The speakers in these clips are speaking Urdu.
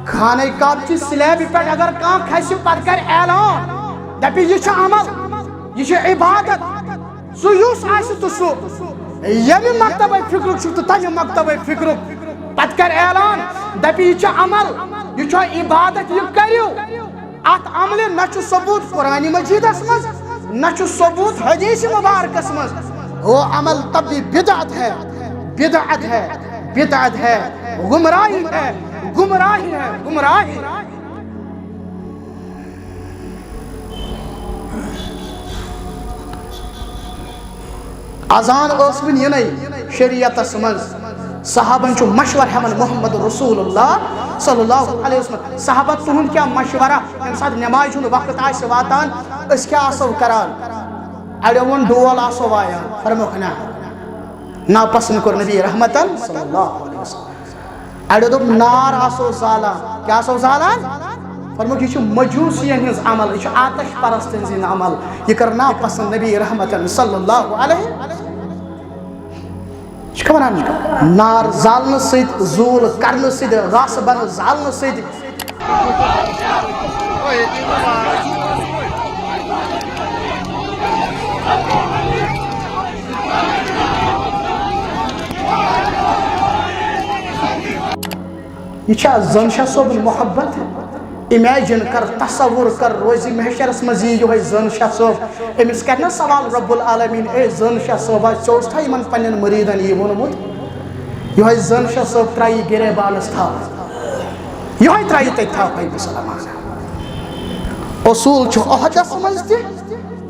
خانہ کعبہ چہ سلیب پہ اگر کان کھسہ پتہ کر اعلان دپہ یہ چھ عمل یہ چھ عبادت سو یس آسہ تو سو یمہ مکتبہ فکرک چھ تو تمہ مکتبہ فکرک پتہ کر اعلان دپہ یہ چھ عمل یہ چھ عبادت یہ کریو ات عمل نہ چھ ثبوت قرآن مجیدس مز نہ چھ ثبوت حدیث مبارکس مز وہ عمل تب بھی بدعت ہے بدعت ہے بدعت ہے گمراہی ہے گمراہی ہے گمراہی اذان اسمن یہ شریعت مز صحابن چھ مشور ہمن محمد رسول اللہ صلی اللہ علیہ وسلم صحابہ تہن کیا مشورہ یم سات نماز ہند وقت آسہ واتان اس کیا آسو کران اڑیو ون ڈول آسو وایان فرموک نا پسند کر نبی رحمتن صلی اللہ علیہ وسلم اڑیو دوپ نار آسو زالان کیا آسو زالان فرموک یہ مجوسین ہز عمل یہ آتش پرستن زین عمل یہ کرنا پسند نبی رحمتن صلی اللہ علیہ وسلم نار زالن سید زول کرن سید غاصبن زالن سید یہ زنشا صوب محبت امیجن کر تصور کر روزی محشرس مزی یہ زنشا صوب امس کرنا سوال رب العالمین اے زنشا صوبہ چوستھا یمن پنن مریدن یہ ونمت یہ زنشا صوب ترائی گرے بالس تھا یہ ترائی تک تھا پائی بسلمان اصول چھ احدس مزتی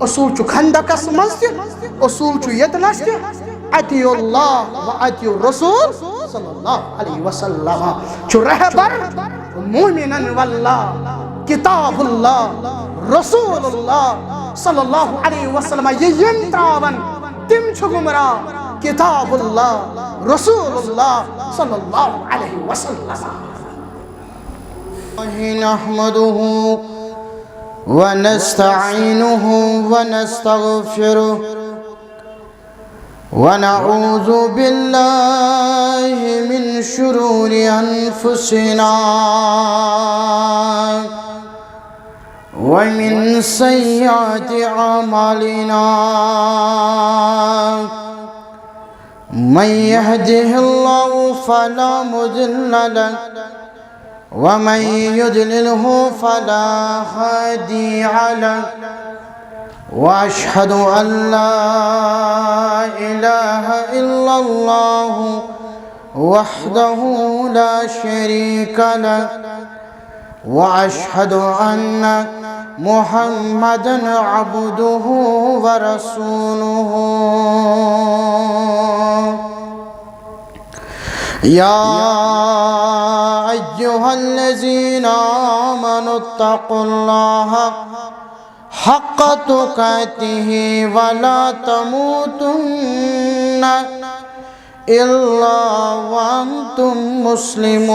اصول چھ خندقس مزتی اصول چھ یتنس تی اطیع اللہ و اطیع الرسول صلی اللہ علیہ وسلم چھ رہبر مومنن واللہ کتاب اللہ رسول اللہ صلی اللہ علیہ وسلم یہ ینتراون تم چھ گمراہ کتاب اللہ رسول اللہ صلی اللہ علیہ وسلم نحمده ونستعينه ونستغفره ونعوذ بالله من شرور أنفسنا ومن سيئات أعمالنا من يهده الله فلا مضل له ومن يضلله فلا هادي له وأشهد أن لا إله إلا الله وحده لا شريك له وأشهد أن محمدًا عبده ورسوله يا أيها الذين آمنوا اتقوا الله حق تقاته ولا تموتن إلا وأنتم مسلمون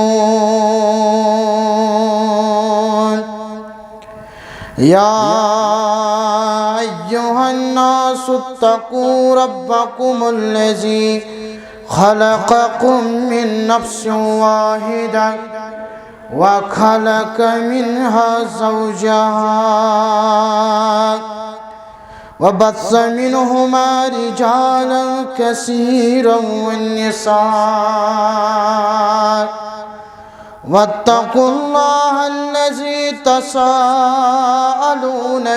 يا أيها الناس اتقوا ربكم الذي خلقكم من نفس واحدة وخلق منها زوجها وبث منهما رجالا كثيرا والنساء واتقوا الله الذي تساءلون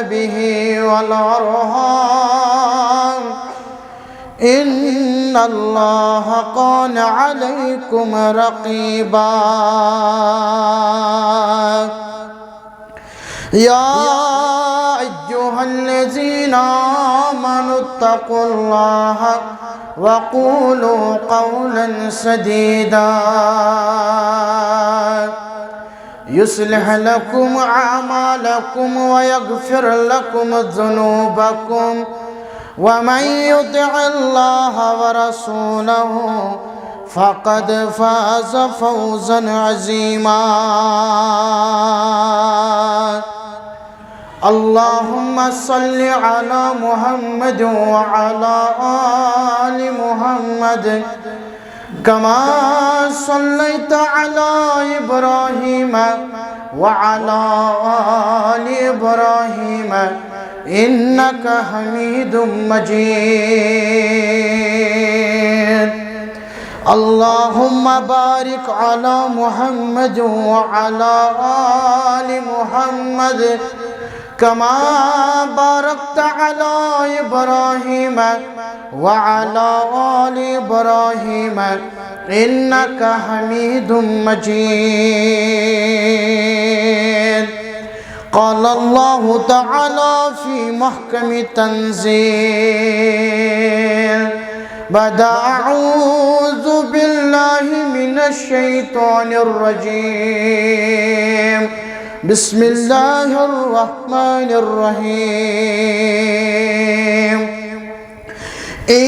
به والأرحام إن الله كان عليكم رقيبا يا أيها الذين آمنوا اتقوا الله وقولوا قولا سديدا يصلح لكم أعمالكم ويغفر لكم ذنوبكم ومن يطع الله ورسوله فقد فاز فوزا عظيما اللهم صل على محمد وعلى آل محمد كما صليت على إبراهيم وعلى آل إبراهيم إنك حميد مجيد اللهم بارك على محمد وعلى آل محمد كما باركت على إبراهيم وعلى آل إبراهيم إنك حميد مجيد قال الله تعالى في محكم تنزيل بعد أعوذ بالله من الشيطان الرجيم بسم الله الرحمن الرحيم إن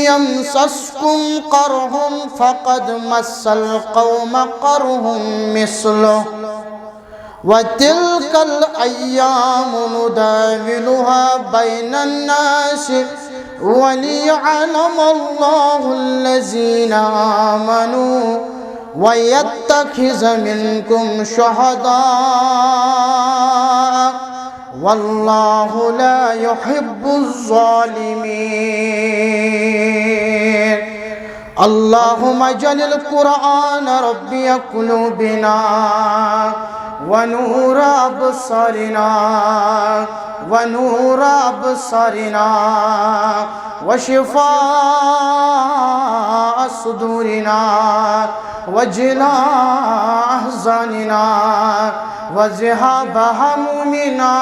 يمسسكم قرح فقد مس القوم قرح مثله وتلك الأيام نداولها بين الناس وليعلم الله الذين آمنوا ويتخذ منكم شهداء والله لا يحب الظالمين اللهم اجعل القرآن ربي قلوبنا ونور أبصارنا ونور أبصارنا وشفاء صدورنا وجلاء أحزاننا وذهاب همومنا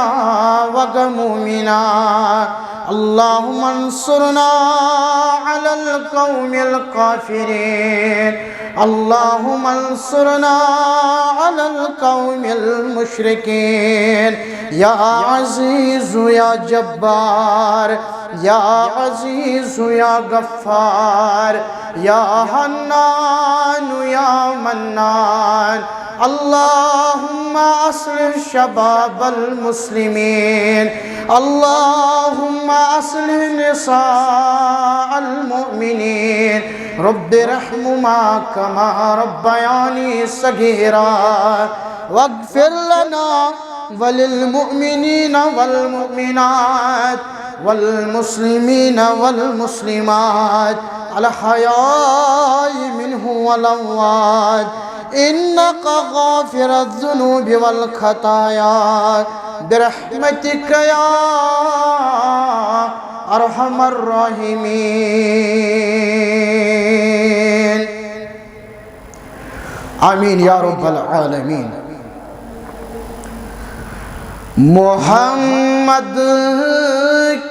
وغمومنا اللهم انصرنا على القوم الكافرين اللهم انصرنا على القوم المشركين يا عزيز يا جبار يا عزيز يا غفار يا حنان يا منان اللهم أصلح شباب المسلمين اللهم أصلح نساء المؤمنين رب ارحمهما كما ربياني صغيرا واغفر لنا وللمؤمنين والمؤمنات والمسلمين والمسلمات الأحياء منهم والأموات إنك غافر الذنوب والخطايا برحمتك يا أرحم الراحمين آمين يا رب العالمين محمد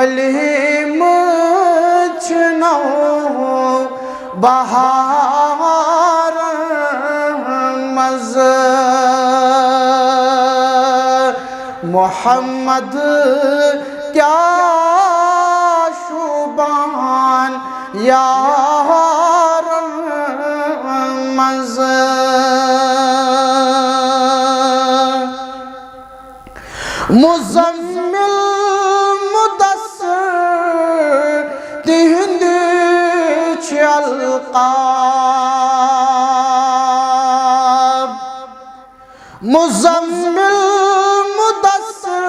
پھلیم چھنو بہار مز محمد کیا شوبان یار مز مزمل مدثر تہند القاب مزمل مدثر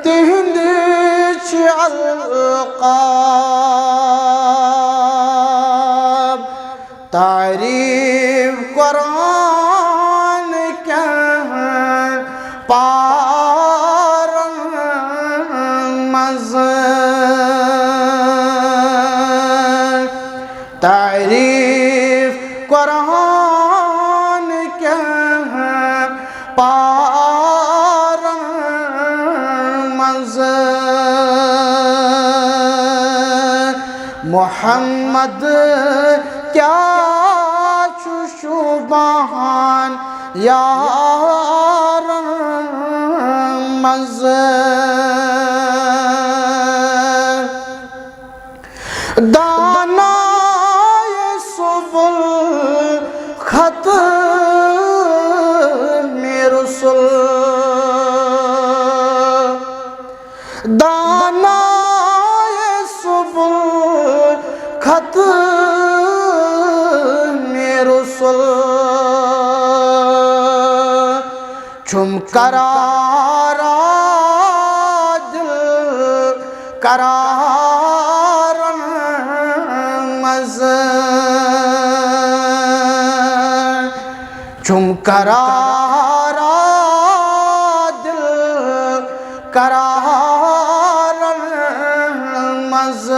تہند القاب تعریف قرآن کیا پار مز تعریف قرآن کیا پار مز محمد کیا شوبان یار مز دانائے سبل خط میں رسل دانائے سبل خط میں رسل چھم قرارا دل قرار مز چھم قرارا دل قرار مز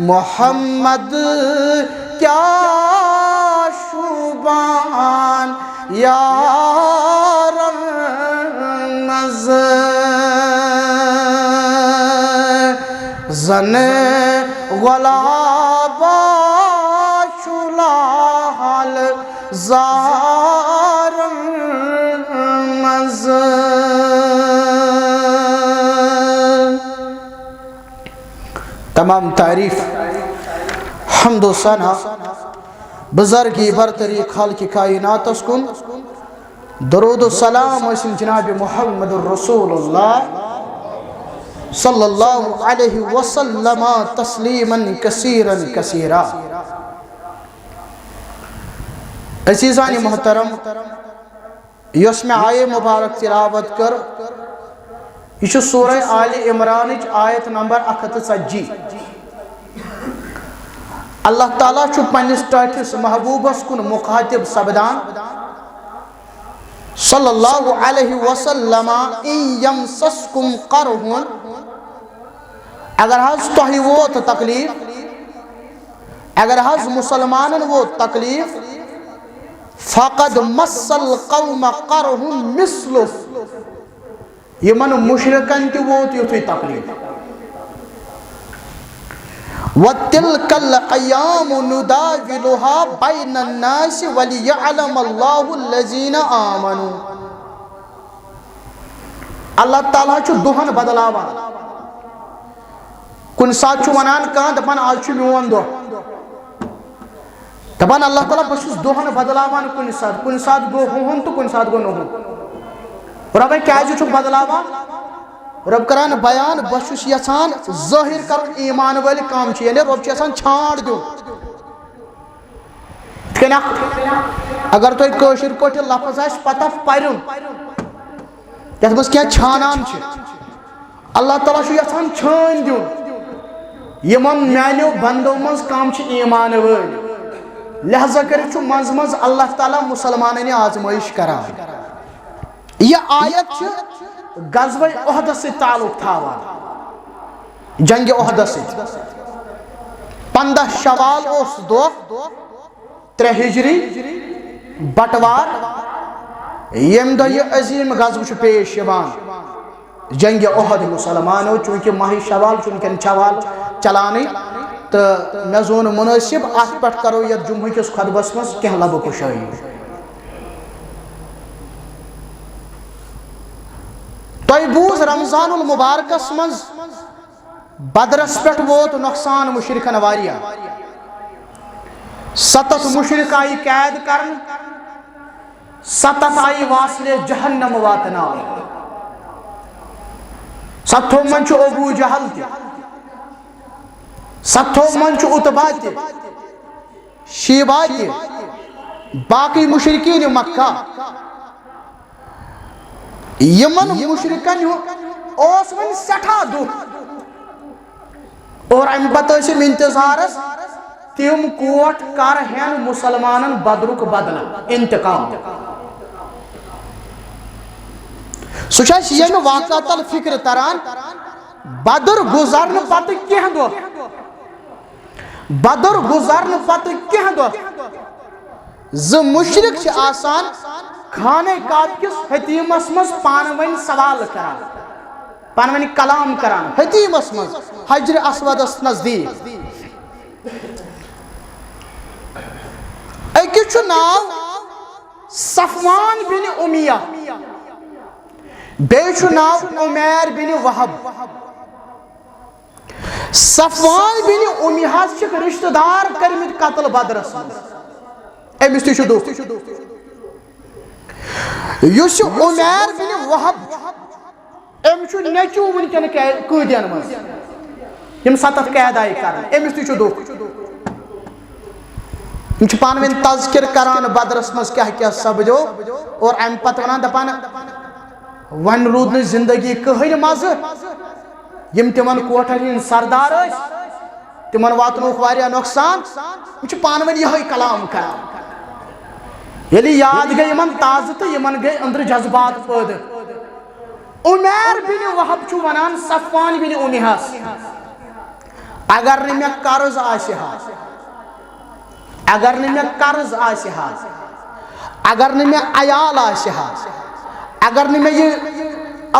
محمد کیا شوبان یار مز زن غلابا شلال زار مز تمام تعریف حمد و ثنا بزرگی برتری خالق کائنات کن درود و سلام اسم جناب محمد الرسول اللہ صلی اللہ علیہ وسلم تسلیما کثیرا کثیرا عزیزان محترم یس میں آئے مبارک تلاوت کر یہ سورہ آل عمران آیت نمبر 140 اللہ تعالیٰ چھو پنس ٹاٹھس محبوبس کن مخاطب سبدان صلی اللہ علیہ وسلم ان یمسسکم قرحن اگر حض توہی ووت تکلیف اگر حض مسلمانن ووت تکلیف فقد مسل قوم قرحن مثلف یمن مشرکن تی ووت یتھی تکلیف وَتِلْكَ الْأَيَّامُ نُدَاوِلُهَا بَيْنَ النَّاسِ وَلِيَعْلَمَ اللَّهُ الَّذِينَ آمَنُوا اللہ تعالیٰ چھو دہن بدلاوان کن ساتھ چھو ونان کان دپان آج چھو میون دو دپان اللہ تعالیٰ بشوز دہن بدلاوان کن ساتھ گو ہون تو کن ساتھ گو نہون ربا کیا چھو بدلاوان رب کران بیان بشوش یسان ظاہر کرن ایمان والی کام چھ یعنی رب یسان چھاڑ دیو اگر تو ایک کوشر پٹھ لفظ آس پتہ پرن یت مس کیا چھانان چھ اللہ تعالیٰ چھو یسان چھان دیون یمن میانیو بندو مز کام چھ ایمان والی لہذا کرے چھو منز منز اللہ تعالیٰ مسلمانین آزمائش کران یہ آیت چھ غزوہ احد سے تعلق تھاوان جنگ احد سے 15 شوال اس دو 3 ہجری بٹوار یم دہ یہ عظیم غزو پیش یوان جنگ احد مسلمانوں چونکہ ماہ شوال چونکہ چوال چلانے تو مے زون مناسب ات پہ کرو یہ جمعہ کس خطبس مز کیا لب کشائی تہ بوز رمضان المبارکس مز بدرس پہ ووت نقصان مشرکن واریا 7 مشرک آئی قید کرن 7 آئی واصل جہنم واتنا 7 من ابو جہل تہ 7 من اتبا تہ شیبا تہ باقی مشرکین مکہ یمن مشرکن اس ون سٹھا دکھ اور ام پتہ ٲسِم انتظارس تم کوٹ کر ہین مسلمانن بدرک بدلہ انتقام سہ یم واقعات الفکر تران بدر گزرن پتہ کینٛہہ دۄہ بدر گزرن پتہ کینٛہہ دۄہ ز مشرک چھ آسان خانہ کعبہ کس حتیمس مز پانوین سوال کران پانوین کلام کران حتیمس مز حجر اسودس نزدیک اکس چھ ناو صفوان بن امیہ بیٚیہِ چھُ ناو عمیر بن وہب صفوان بن امیہس چھِ رشتہ دار کرمٕتۍ قتل بدرس منٛز أمِس تہِ چھُ دُکھ یُس عمیر بن وہب أمِس چھُ نیٚچوٗ وٕنکٮ۪ن قٲدین منٛز یِم 7 قید آیہِ کرنہٕ أمِس تہِ چھُ دُکھ یِم چھِ پانہٕ ؤنۍ تذکر کران بدرس منٛز کیٛاہ کیٛاہ سپدیو اور امہِ پتہٕ ونان دپان وۄنۍ روٗد نہٕ زندگی کٕہٕنۍ مزٕ یِم تِمن کوٹن ہٕنٛدۍ سردار ٲسۍ تِمن واتنووُکھ واریاہ نۄقصان یِم چھِ پانہٕ ؤنۍ یِہوٚے کلام کران ییٚلہِ یاد گٔے یِمن تازٕ تہٕ یِمن گٔے أنٛدرٕ جذبات پٲدٕ عمیر بن وہب چھُ ونان صفوان بن امیہس اگر نہٕ مےٚ قرض آسہِ ہا اگر نہٕ مےٚ قرض آسہِ ہا اگر نہٕ مےٚ عیال آسہِ ہا اگر نہٕ مےٚ یہِ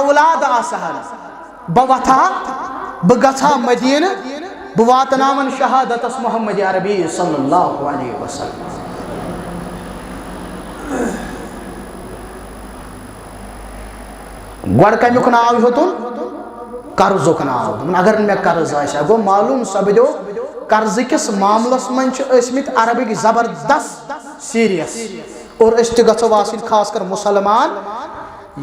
اولاد آسہٕ ہا بہٕ وۄتھٕ ہا بہٕ گژھٕ ہا مدیٖنہٕ بہٕ واتناون شہادتس محمد عربی صلی اللہ علیہ وسلم گۄڈٕ کمیُک ناو ہیوٚتُن قرضُک ناو دوٚپُن اگر نہٕ مےٚ قرض آسہِ ہا گوٚو معلوٗم سپدیو قرضہٕ کِس معاملس منٛز چھِ ٲسمٕتۍ عربٕکۍ زبردست سیریس اور أسۍ تہِ گژھو آسٕنۍ خاص کر مُسلمان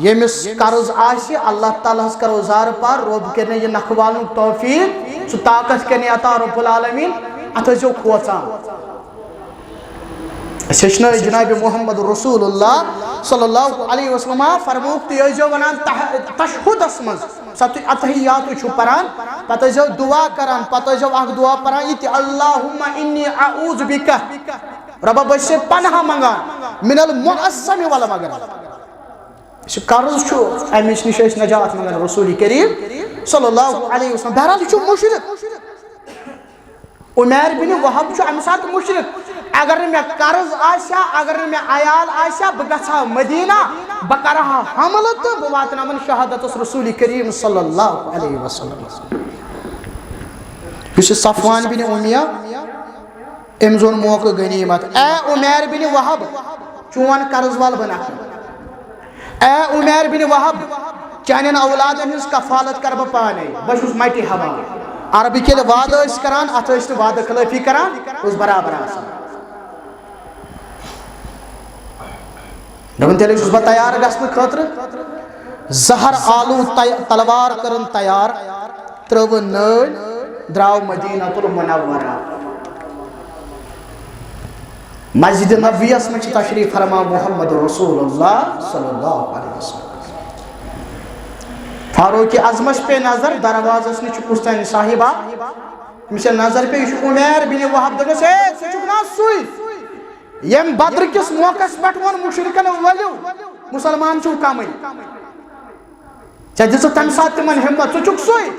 ییٚمِس قرض آسہِ اللہ تعالیٰ ہس کرو زارٕ پار رۄب کرنہِ یہِ نکھٕ والنُک توفیٖق سُہ طاقت کرنہِ عطا رۄب العالمیٖن اتھ ٲسۍزیو کھوژان أسۍ ہیٚچھنٲے جناب محمد رسول اللہ صلی اللہ علیہ وسلم فرمووُکھ تُہۍ ٲسۍزیو ونان تشہُدس منٛز اتحیاتُے چھُو پران پتہٕ ٲسۍزیو دعا کران پتہٕ ٲسۍزیو اکھ دعا پران یہِ تہِ اللہُمہ انی اعوذ بِکَ رۄبا بہٕ چھُس ژےٚ پناہ منٛگان من المعصم والمغرم یُس یہِ قرض چھُ امِچ نِش ٲسۍ نجات منٛگان رسول کریم صلی اللہ علیہ وسلم بہرحال یہِ چھُ مُشرک عمیر بن وہب چھُ امہِ ساتہٕ مُشرک اگر نہٕ مےٚ قرض آسہِ ہا اگر نہٕ مےٚ عیال آسہِ ہا بہٕ گژھٕ ہا مدیٖنہ بہٕ کرٕ ہا حملہٕ تہٕ بہٕ واتناون شہادتس رسول کریم صلی اللہ علیہ وسلم یُس یہِ صفوان بن امیہ أمۍ زون موقع غنیٖمت اے عمیر بن وہب چون قرض وال بہٕ نکھٕ اے عمیر بن وہب چانٮ۪ن اولادن ہٕنٛز کفالت کرٕ بہٕ پانے بہٕ چھُس مٹہِ حوالہٕ عربٕکۍ ییٚلہِ وعدٕ ٲسۍ کران اتھ ٲسۍ نہٕ وعدٕ خلٲفی کران اوس برابر آسان دوٚپُن تیٚلہِ چھُس بہٕ تیار گژھنہٕ خٲطرٕ زہر آلوٗ تلوار کٔرٕن تیار ترٲوٕن نٲلۍ درٛاو مدیٖنۃ المنورہ مسجد نبویس منٛز چھِ تشریٖف فرما محمد رسول اللہ صلی اللہ علیہ وسلم فاروق اعظمس پے نظر دروازس نِش چھُ پُستانہِ صاحبہ أمِس ییٚلہِ نظر پے یہِ چھُ عمیر بن وہب دوٚپنس ہے ژٕ چھُکھ نا سُے ییٚمۍ بدرٕ کِس موقعس پٮ۪ٹھ ووٚن مُشرکن ؤلِو مُسلمان چھِو کمٕے ژےٚ دِژٕتھ تمہِ ساتہٕ تِمن ہمت ژٕ چھُکھ سُے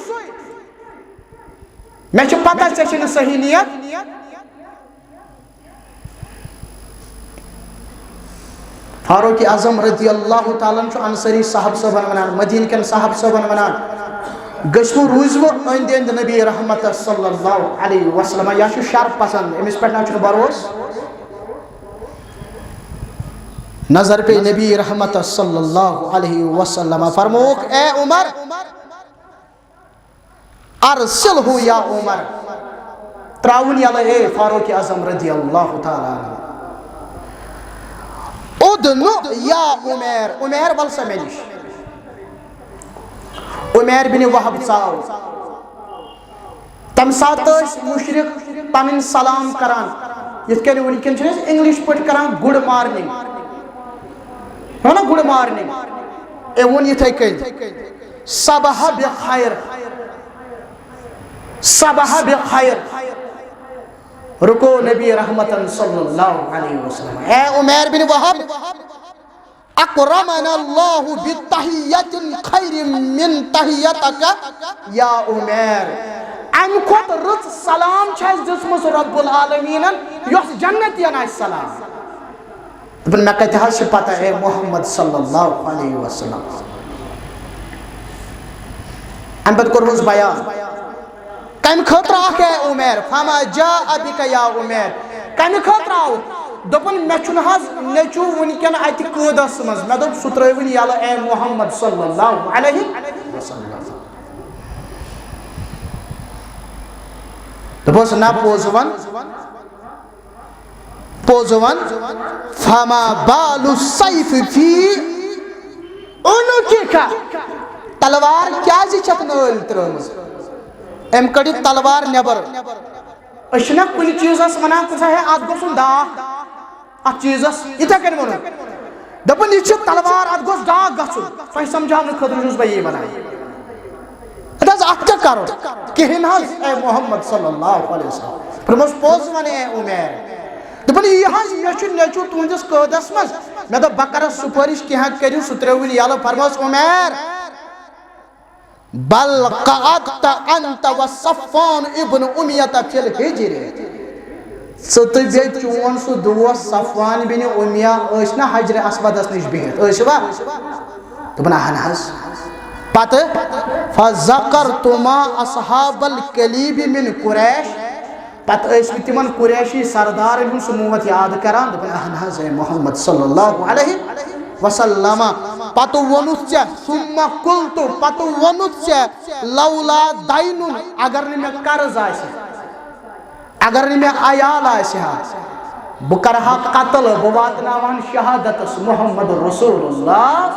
مےٚ چھِ پتہ ژےٚ چھے نہٕ صحیح نیت فاروق اعظم رضی اللہ تعالیٰ انصاری صاحب صٲبن ونان مدینہ کن صاحب صٲبن ونان گژھو روزو أند أند نبی رحمت صلی اللہ علیہ وسلم یا چھُ شر پسند أمس پٮ۪ٹھ نا چھُنہٕ بروس نظر پہ نبی رحمت صلی اللہ علیہ وسلم فرموک اے عمر ارسلہ یا عمر تراون یلا اے فاروق اعظم رضی اللہ تعالیٰ عنہ ادنو یا عمر عمر ول سا مےٚ نِش عمر بن وہب ژاو تم سات مشرق پنن سلام کران یتھ کن ونکن چھِ أسۍ انگلش پٲٹھۍ کران گڈ مارننگ نا گڈ مارننگ اے وون یتھے کٔنۍ صبح بخیر صبح بخیر رکو نبی رحمت صلی اللہ علیہ وسلم اے عمر بن وہب اکرمنا اللہ بتحیت خیر من تحیتک یا عمر ام کھوت رٕژ سلام چھِ اَسہِ دِژمٕژ رب العالمین یۄس جنتین آسہِ سلام دپن مےٚ کتہِ حظ چھِ پتہ اے محمد صلی اللہ علیہ وسلم ام پتہٕ کوٚرہوس بیان کمہِ خٲطرٕ آکھ اے عمر فما جاء بک یا عمر کمہِ خٲطرٕ آو دوٚپُن مےٚ چھُنہٕ حظ نیٚچوٗ وٕنکٮ۪ن اَتہِ قٲدس منٛز مےٚ دوٚپ سُہ ترٛٲوٕنۍ یلہٕ اے محمد صلی اللہ علیہ وسلم دوٚپُس نہ پوٚز ون فما بال السیف فی عنقک تلوار کیازِ چھکھ نٲلۍ ترٲومٕژ ام کڑی تلوار نبر اشنا کُنہِ چیٖزس ونان کُنہِ ہے اتھ گوٚژھُن داغ اتھ چیٖزس یِتھے کٔنۍ ووٚنُن دوٚپُن یہِ چھِ تلوار اتھ گوٚژھ داغ گژھُن تۄہہِ سمجھاونہٕ خٲطرٕ چھُس بہٕ یی ونان ہتا حظ اتھ کیٛاہ کرو کِہیٖنۍ حظ اے محمد صلی اللہ علیہ وسلم فرموس پوٚز ون اے عمر دوٚپُن یہِ حظ مےٚ چھُ نیٚچوٗ تُہنٛدِس قٲدس منٛز مےٚ دوٚپ بہٕ کرس سُفٲرِش کینٛہہ کٔرِو سُہ ترٛٲوٕنۍ یلہٕ فرموس عمر بل قعدت انت وصفان ابن امیہ فی الحجر ژٕ تہٕ بیٚیہِ چون سُہ دوس صفوان بن امیہ ٲسۍ نا حجرِ اسودس نِش بِہِتھ ٲسوا دوٚپُن اہن حظ پتہٕ فذکرتما اصحاب الکلیب من قریش پتہٕ ٲسۍ مےٚ تِمن قریشی سردارن ہُنٛد سُہ موت یاد کران دوٚپُن اہن حظ اے محمد صلی اللہ علیہ وسلم پتہٕ ووٚنُتھ ژےٚ ثم قلت پتہٕ ووٚنُتھ ژےٚ لولا دینُن اگر نہٕ مےٚ قرض آسہِ اگر نہٕ مےٚ عیال آسہِ ہا بہٕ کرٕ ہا قتل بہٕ واتناوہن شہادتس محمد رسول اللہ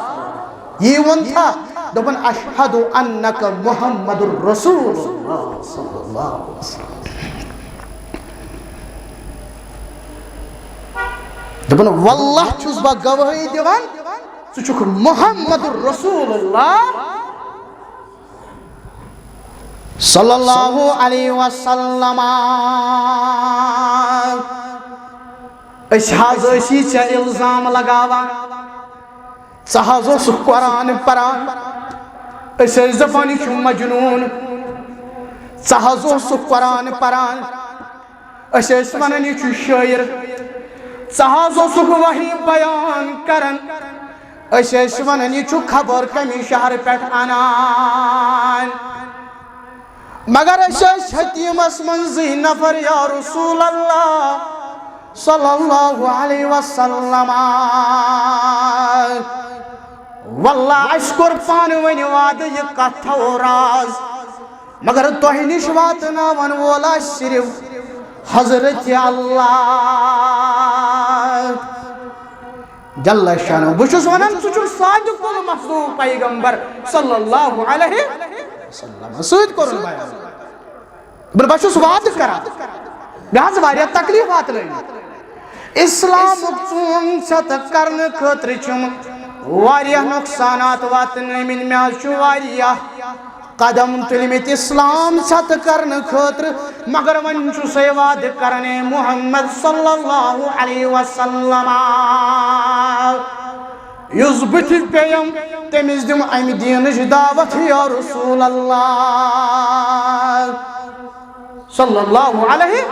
یی ووٚنتھا دوٚپُن اشہد انک محمد رسول اللہ صلی اللہ علیہ وسلم دوٚپُن واللہ چھُس بہٕ گوٲہی دِوان ژٕ چھُکھ محمد رسول اللہ صلی اللہ علیہ وسلم أسۍ حظ ٲسی ژےٚ الزام لگاوان ژٕ حظ اوسُکھ قرآن پران أسۍ ٲسۍ دپان یہِ چھُ مجنوٗن ژٕ حظ اوسُکھ قرآن پران أسۍ ٲسۍ ونان یہِ چھُ شٲعر ژٕ حظ اوسُکھ وحی بیان کران أسۍ ٲسۍ ونان یہِ چھُ خبر کمہِ شہرٕ پٮ۪ٹھ انان مگر أسۍ ٲسۍ حتیٖمس منٛز زٕے نفر یا رسول اللہ صلی اللہ علیہ وسلم واللہ اَسہِ کوٚر پانہٕ ؤنۍ وعدٕ یہِ کتھ تھاوو راز مگر تۄہہِ نِش واتناون وول آسہِ صرف حضرت اللہ جل شانہ بہٕ چھُس ونان ژٕ چھُکھ صادق المصدوق پیغمبر صلی اللہ علیہ وسلم سۭتۍ کوٚرُن بیان بہٕ چھُس وعدٕ کران مےٚ حظ واریاہ تکلیٖف واتنٲومٕتۍ اسلامُک ژوٗن ژھٮ۪تہٕ کرنہٕ خٲطرٕ چھُم واریاہ نۄقصانات واتنٲومٕتۍ مےٚ حظ چھُ واریاہ قدم تُلمٕتۍ اسلام ژھٮ۪تہٕ کرنہٕ خٲطرٕ مگر وۄنۍ چھُسے وعدٕ کران اے محمد صلی اللہ علیہ وسلم یُس بٕتھِ پیٚیم تٔمِس دِمہٕ امہِ دیٖنٕچ دعوت یا رسول اللہ صلی اللہ علیہ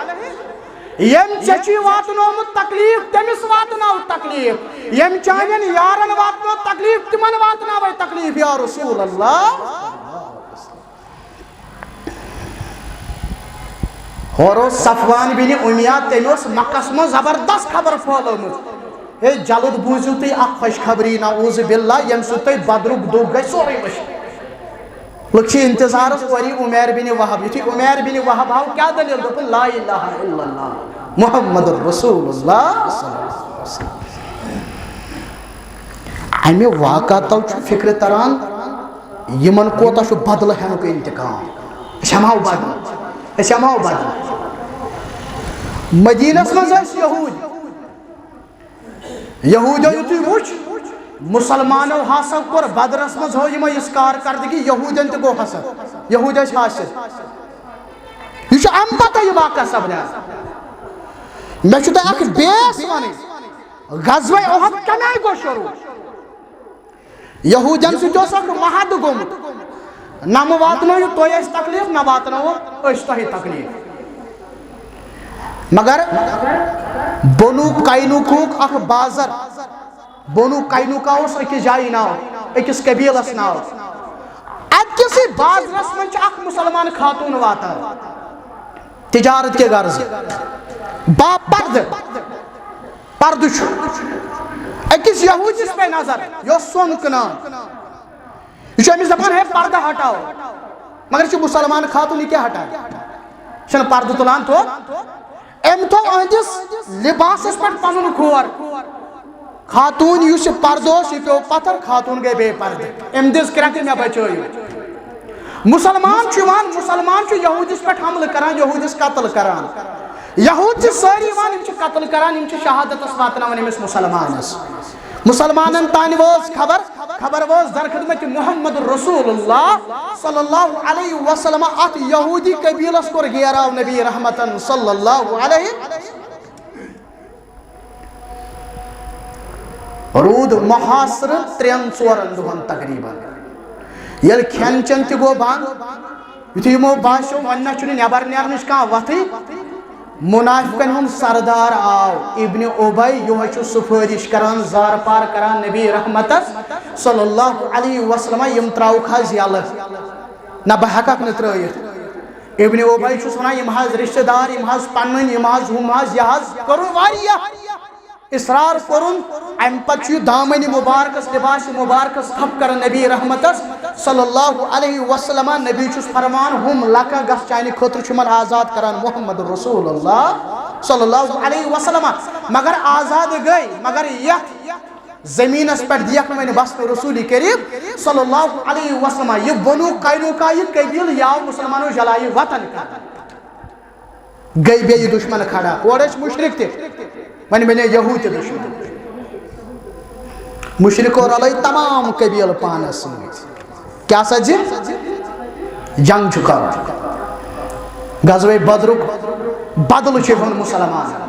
یم چچی واتنومت تکلیف تمس واتناو تکلیف یم چانین یارن واتنو تکلیف تمن واتناو تکلیف یا رسول اللہ اور صفوان بن امیہ تمس مکس من زبردست خبر پھولمت ہے جلد بوزیو تھی اخ خوش خبری نعوذ باللہ یم سوتی بدرک دو گئی سوری مشک لکھی انتظارس وری عمیر بن وہب یتھی عمیر بن وہب آو کیا دلیل دوپن لا الہ الا اللہ محمد رسول اللہ صلی اللہ علیہ وسلم امی واقع تو فکر تران یمن کوتا شو بدل ہنو کے انتقام شماو بدل مدینہ مزاس یہود یتھی وچ مسلمانو حاصل کر بدرس مز ہو یہ اسکار کردگی یہودین تہ گو حسد یہود حاصل یہ ام پتہ یہ واقعہ سپدان میں چھو تہ اخ بیس ونی غزوہ احد کمے گو شروع یہودین سۭتۍ اوس اکھ محد گومُت نہ واتنٲیِو تُہۍ اَسہِ تکلیف نہ واتناوو أسۍ تۄہہِ تکلیف مگر بنو قینوقُک اکھ بازر بنو قینوقہ اوس أکِس جایہِ ناو أکِس قبیلس ناو اتکِسٕے بازرس منٛز چھِ اکھ مُسلمان خاتوٗن واتان تجارت کے غرض با پردٕ چھُ أکِس یہوٗدِس پے نظر یہِ اوس سۄن کٕنان یہ أمس دپان ہے پردہ ہٹاؤ مگر یہ مسلمان خاتون یہ کیا ہٹائے چھنہ پردہ تلان تو ام تو اہندس لباسس پہ پنن کھور خاتون اس پردوس یہ پیو پتھر خاتون گئی بے پردہ ام دس کرک مے بچائیو مسلمان یہودس پہ حملہ کران یہودس قتل کران یہود ساری قتل کران شہادت واتناوان امس مسلمانن تان وز خبر وز در خدمت محمد رسول اللہ صلی اللہ علیہ وسلم ات یہودی قبیلس کور گیراو نبی رحمتن صلی اللہ علیہ رود محاصر 3-4 دہن تقریبا یل کھین چن تہ گو بند یتھ یمو باسیو ونہ چھ نبر نیرنچ کان وتھے منافقن ہم سردار آو ابن ابی یہ سفارش کران زار پار کران نبی رحمت صلی اللہ علیہ وسلم یم تراؤک حض یل نہ بہ ہکک نہ ترائیت ابن ابی چھس ونان یم حض رشتہ دار یم حض پنن یم حض ہم حض یہ حض کرو واریہ اصرار کرن ام پتہ دامن مبارکس لباس مبارکس تھپ کرن نبی رحمت صلی اللہ علیہ وسلم نبی چھس فرمان ہم لکا گس چانہ خطر چھمن آزاد کران محمد رسول اللہ صلی اللہ علیہ وسلم مگر آزاد گئی مگر یت زمینس پہ دیکھ میں بس رسول کریم صلی اللہ علیہ وسلم یہ بنو قینوقہ یہ قبیل یاو مسلمانوں جلائی وطن کر گئی بے یہ دشمن کھڑا اور مشرک تھے ون بنے یہود دشمن مشرک اور علیہ تمام قبیل پانس کیا سجی جنگ چکا غزوہ بدرک بدل چھن مسلمان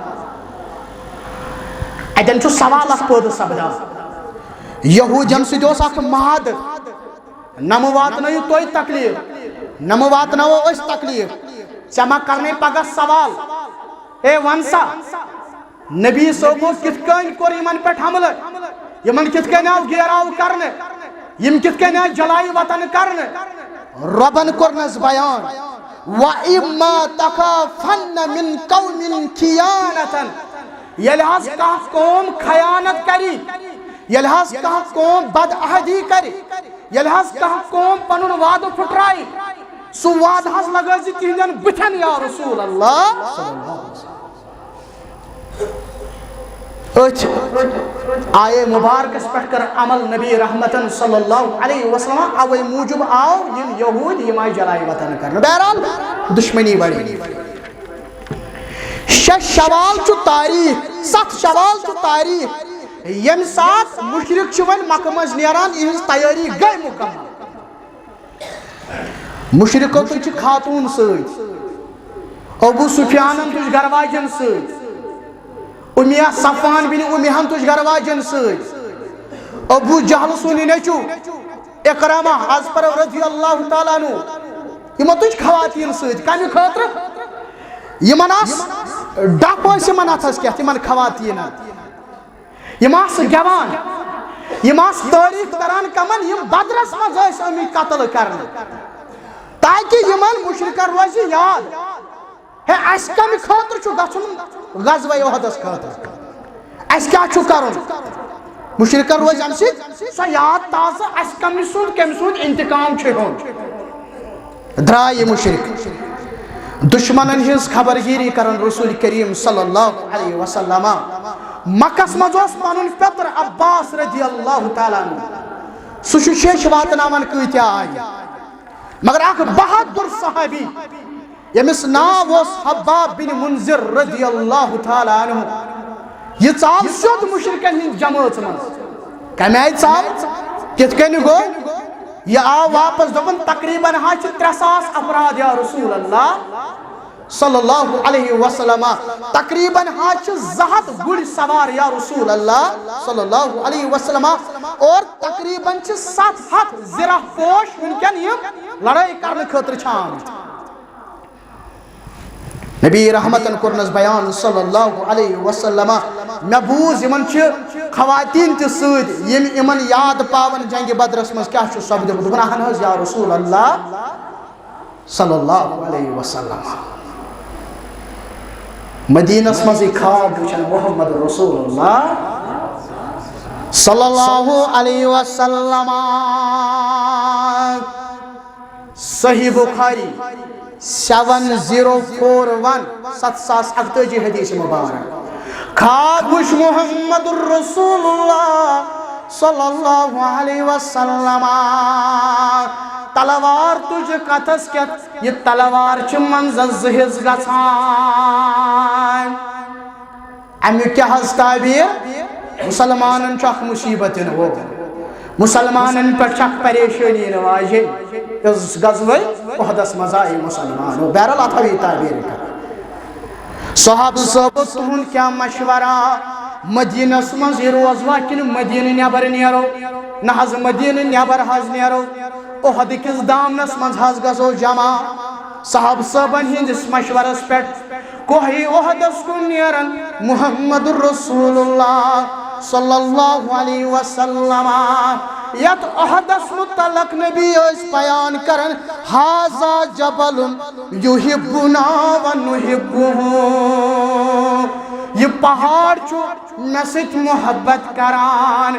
اتن چھ سوال اخ پود سپدان یہودین سۭتۍ اوس اکھ محد نم واتنٲیِو تُہۍ تکلیف نم واتناوو أسۍ تکلیف ژےٚ ما کرنے پگہ سوال اے ون سا نبی صوبو کت کن کور یمن پہ حملہ یمن کت کن آو گیراو کرنے یم کت کن آو جلائی وطن کرنے ربن کرنس بیان وَإِمَّا تَخَافَنَّ مِن قَوْمٍ خِيَانَةً یلحاظ کہاں قوم خیانت کری یلحاظ کہاں قوم بد عہدی کری یلحاظ کہاں قوم پنن وعد پھٹرائی سو وعد حس لگازی تہندین بتھن یا رسول اللہ آئے مبارکس پہ کر عمل نبی رحمتن صلی اللہ علیہ وسلم اوے موجب آو یم یہود یم آئی جلائی وطن کرنا بہرحال دشمنی بڑی 6 شوال چو تاریخ 7 شوال چو تاریخ یم سات مشرک چون مکمز نیران اس تیاری گئی مکمل مشرکو تج خاتون سۭتۍ ابو سفیانن تج گرواجن سۭتۍ امیہ صفوان بن امیہن تج گرواجن سۭتۍ ابو جہل سونی نیچو اکرامہ حضر رضی اللہ تعالیٰ عنہ یمو تج خواتین سۭتۍ کمی خاطر یمن آس ڈپ ٲسۍ یِمن اتھس کیٛاہ تِمن خواتیٖنن یِم آسہٕ گٮ۪وان یِم آسہٕ تعریٖف کران کمن یِم بدرس منٛز ٲسۍ آمٕتۍ قتل کرنہٕ تاکہِ یِمن مُشرکن روزِ یاد ہے اَسہِ کمہِ خٲطرٕ چھُ گژھُن غزوہ اُحدس خٲطرٕ اَسہِ کیٛاہ چھُ کرُن مُشرکن روزِ اَمہِ سۭتۍ سۄ یاد تازٕ اَسہِ کمہِ سُنٛد انتقام چھُ ہیوٚن درٛاے یہِ مُشرک دشمنن ہٕنٛز خبرگیری کرن رسول کریم صلی اللہ علیہ وسلم مکس منٛز اوس پنُن پیٚتر عباس رضی اللہ تعالیٰ عنہ سُہ چھُ شیٚش واتناوان کۭتیاہ آیہِ مگر اکھ بہادر صحابی ییٚمِس ناو اوس حباب بن منذر رضی اللہ تعالیٰ عنہ یہ ژاو سیوٚد مُشرکن ہٕنٛدِ جمٲژ منٛز کمہِ آیہِ ژاو کِتھ کٔنۍ گوٚو یہ آو واپس دوٚپُن تقریٖباً حظ چھِ 300 افراد یا رسول اللہ صلی اللہ علیہ وسلم تقریٖباً حظ چھِ 200 گُرۍ سوار یا رسول اللہ صلی اللہ علیہ وسلم اور تقریٖباً چھِ 700 زرہ پوش وٕنکٮ۪ن یِم لڑٲے کرنہٕ خٲطرٕ چھِ آمٕتۍ نبی رحمتن کوٚرنس بیان صلی اللہ علیہ وسلم مےٚ بوٗز یِمن چھِ خواتیٖن تہِ سۭتۍ یِم یِمن یاد پاون جنگہِ بدرس منٛز کیٛاہ چھُ سپدیومُت دوٚپُن اہن حظ یا رسول اللہ صلی اللہ علیہ وسلم مدینس منٛزٕے خواب وٕچھن محمد رسول اللہ صلی اللہ علیہ وسلم صحیح بخاری 7041 7,088 حدیث مبارک خواب وٕچھ محمد رسول اللہ صلی اللہ علیہ وسلم تلوار تُج کتھس کیٛاہ یہِ تلوار چھِ منٛزس زٕ حِصہٕ گژھان امیُک کیٛاہ حظ تعبیٖر مسلمانن چھُ اکھ مُصیبت یِنہٕ وول مسلمانن پٮ۪ٹھ چھِ اکھ پریشٲنی یِنہٕ واجیٚنۍ یۄس غزوہ اُحدس منٛز آیہِ مسلمانو بہرحال اتھ آو یہِ تعبیٖر کرنہٕ صحابہٕ صٲبو تُہُنٛد کیٛاہ مشورہ مدینس منٛز یہِ روزوا کِنہٕ مدیٖنہٕ نٮ۪بر نیرو نہ حظ مدیٖنہٕ نٮ۪بر حظ نیرو اُحد کِس دامنس منٛز حظ گژھو جمع صحابہٕ صٲبن ہٕنٛدِس مشورس پٮ۪ٹھ کوہہِ اُحدس کُن نیرن محمد رسول اللہ صلی اللہ علیہ وسلم یتھ اُحدس متعلق نبی ٲسۍ بیان کرن ہاذا جبل یحبنا ونحبہ یہ پہاڑ چھُ مےٚ سۭتۍ محبت کران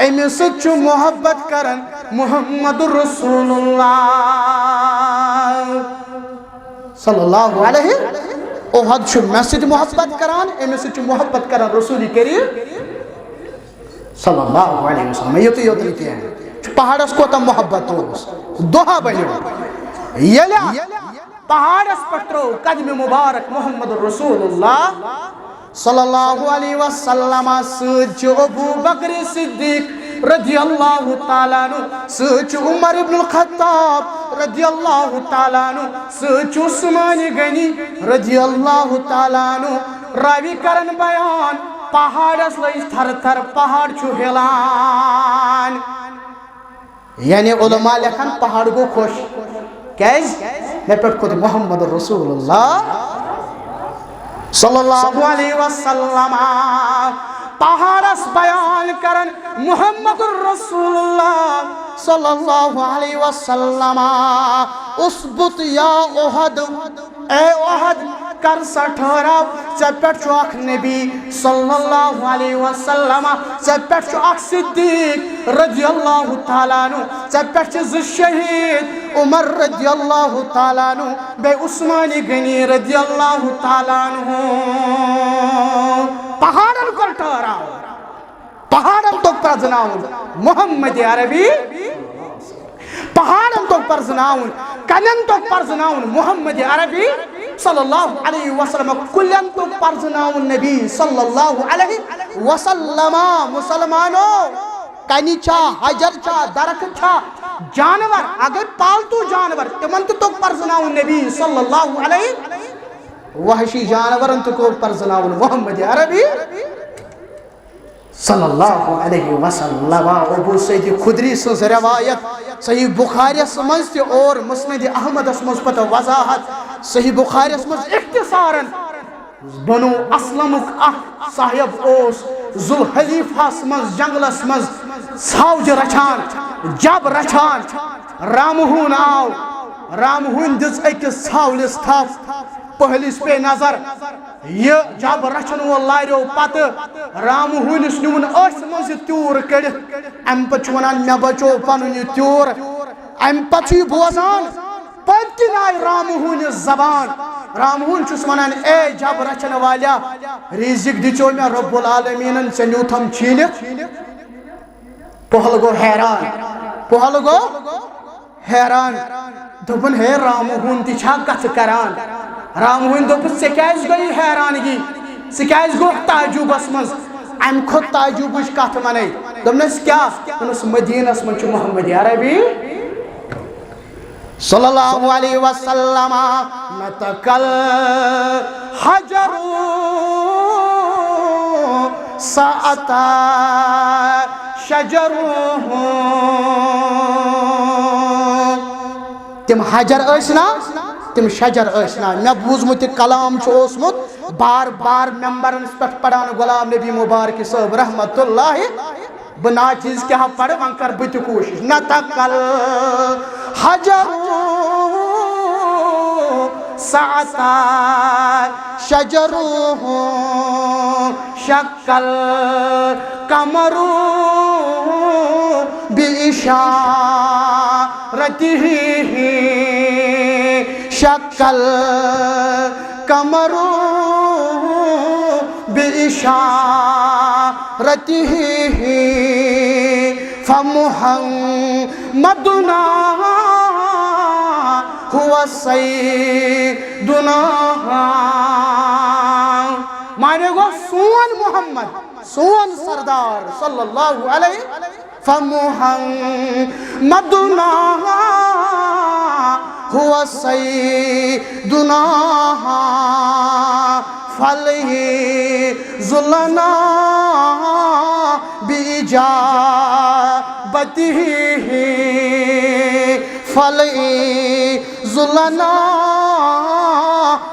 أمِس سۭتۍ چھُ محبت کران محمد رسول اللہ صلی اللہ علیہ اُحد چھُ مےٚ سۭتۍ محبت کران أمِس سۭتۍ چھُ محبت کران رسول کریم صلی اللہ علیہ وسلم یُتُے یوت نہٕ کینٛہہ پہاڑس کوتاہ محبت اوس دۄہا بنیو ییٚلہِ پہاڑس پٮ۪ٹھ ترٛوو قدمِ مبارک محمد رسول اللہ صلی اللہ علیہ وسلم سۭتۍ چھُ ابوٗ بکر صدیق رضی اللہ تعالیٰ عنہ سۭتۍ چھُ عمر ابن الخطاب رضی اللہ تعالیٰ عنہ سۭتۍ چھُ عثمان غنی رضی اللہ تعالیٰ عنہ راوی کرن بیان پہاڑس لٔگۍ تھر تھر پہاڑ چھُ ہلان یعنی علماء لیکھان پہاڑ گوٚو خۄش کیٛازِ مےٚ پٮ۪ٹھ کھوٚت محمد رسول اللہ صلی اللہ علیہ وسلم پہاڑس بیان کرن محمد رسول اللہ صلی اللہ علیہ وسلم اثبت یا احد اے احد کر سا ٹھہراو ژےٚ پٮ۪ٹھ چھُ اکھ نبی صلی اللہ علیہ وسلم ژےٚ پٮ۪ٹھ چھُ اکھ صدیق رضی اللہ تعالیٰ عنہ ژےٚ پٮ۪ٹھ چھِ 2 شہیٖد عمر رضی اللہ تعالیٰ عنہ بیٚیہِ عثمان غنی رضی اللہ تعالیٰ عنہ پہاڑن کوٚر ٹھہراو پہاڑن توٚگ پرزناوُن محمد عربی پہاڑن توٚگ پرزناوُن کنٮ۪ن توٚگ پرزناوُن محمد عربی صلی اللہ علیہ وسلم کُلٮ۪ن توٚگ پرزناوُن نبی صلی اللہ علیہ وسلم مسلمانو کنہِ چھا حجر چھا درخت چھا جانور اگر پالتو جانور تِمن تہِ توٚگ پرزناوُن نبی صلی اللہ علیہ وحشی جانورن تہِ کوٚر پرزناوُن محمد عربی صلی اللہ علیہ وسلم ابو سعید خدری سٕنٛز روایت صحیح بخاریس منٛز تہِ اور مسند احمدس منٛز پتہٕ وضاحت صحیح بخاریس منٛز اختصارن بنو اسلمک صاحب اوس ذوالحلیفہس مز جنگلس مز ژھاوجہ رچھان جب رچھان رامہون آو رامہون دِژ أکِس ژھاولِس تھپ پہلس پے نظر یہ جب رچھن وول لاریو پتہ رامہونس نیون أچھ مز یہ تیور کڑتھ امہ پتہ ونان مے بچو پنن یہ تیور امہ پتہ یہ بوزان پتہ آئی رامہونس زبان رامہون چھس ونان اے جب رچھن والیا رزق دِژیو مے رب العالمینن ژے نیوتھم چھینتھ پہل گو حیران پہل گو حیران دوپن ہے رامہون تہ چھا کتھ کران رامہون دوپس ژے کیاز گئی حیرانگی ژٕ کیاز گوکھ تعجبس مز امہ کھوت تعجبٕچ کتھ ونے دوپنس کیا دوپنس مدینس مز چھُ محمد عربی صلی اللہ علیہ وسلم نتقل حجر ساعتا شجر تم حجر ٲسنا تم شجر ٲسنا مے بوٗزمُت یہِ کلام چھُ اوسمُت بار بار ممبرن پٮ۪ٹھ پران غلام نبی مبارک صٲب رحمت اللہ بہ ناچیز کیا پڑھ ون کر بہ تہ کوشش نتقل حجر ساعتا شجر شکل قمر بإشارته شکل قمر بإشارته فمحمدنا هو سیدنا مانے گو سون محمد سون سردار صلی اللہ علیہ فمحمدنا هو سیدنا فلیحظلنا بإجابته فلیحظلنا